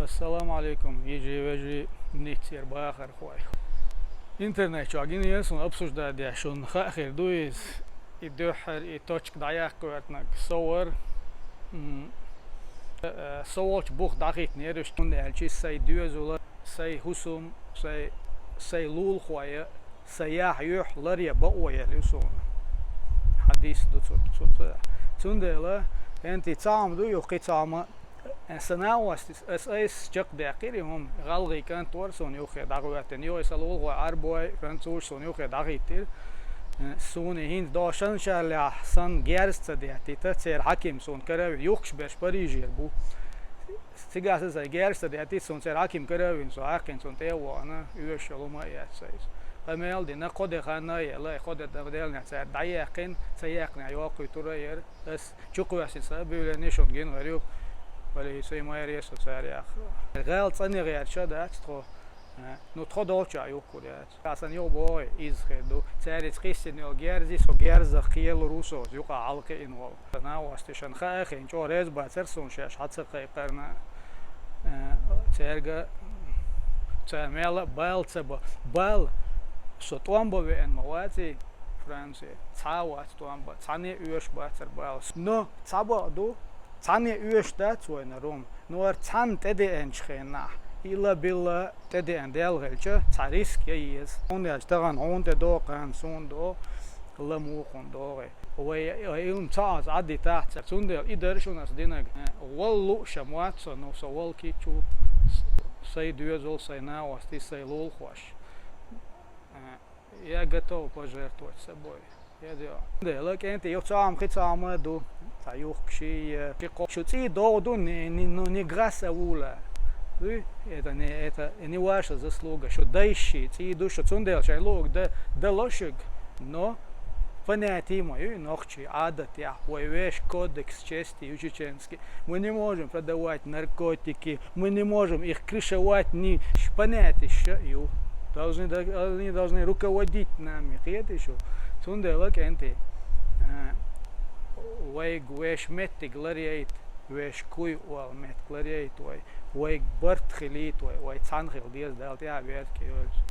السلام عليكم. يجي نيتير باخر خوي интернет чагин ясон обсуждать я шон хахер дуис и дохер и точк даях квартнак совар соволч бух дахит нерш тун элчи сай дуезула сай хусум сай лул خويا سياح يح لريا بقويا لسون حديث دوت تندلا انت تعم دو يقي تعم سناوست اس جق دقيقهم غلغي كان تورسون يخي دغواتن يو يسلو اربوي فرنسوسون يخي دغيتير سون هين داشن شال احسن جرست ديتي تسير حكيم سون كراوي يخش باش باريجير بو سيغاس زي جرست ديتي سون سير حكيم كراوي سو حكيم سون تيو انا يشلو ما ياتسايس فمال دي نقود خانا يلا خود دبدل نعسر دايقين سيقنا يوقي ترير بس چوقو اسي سبب نشون جن غريب ولی سوی مایری است سریع غال ثانی غیر شده است خو نوتخو دالچه یو کودیات اصلا یو بای ایز خدو سریع قیسی نیو گرزی سو گرز خیل روسو یو قالق اینو نه واستشان خاخ این چور از باتر سون شش حدس قیقرنا سرگا تعمل بال سوتوامبو و موادی فرانسه تاوات توامبو ثانی یوش باتر بال نو تابو دو ثاني يشتا توين روم نور ثان تدي انشخنا إلا بلا تدي اندل غلچ تاريسك ييز اون يشتغن اون تدوقن سون دو لمو خندوغ ويوم تاز عدي تحت سون دل ادرشونس دينك واللو شموات نو سوال كيچو سي دوزول سي наости سي лол خوش я готов пожертвовать собой я делаю да лакенте я сам хотам до Таюхши, шуци доду не граса ула. Это не ваша заслуга, что дайши, ти душа цундел, чай лог да лошик, но понятие мое, ногчи, адат я, веш кодекс чести чеченский. Мы не можем продавать наркотики, мы не можем их крышевать, ни понятие что ю. Они должны руководить нами. Это еще цундел кенти. ويج ويش مت غلريت ويش كوي وال مت غلريت وي برت خليت وي تانخل ديز دالتي ابيت كيوز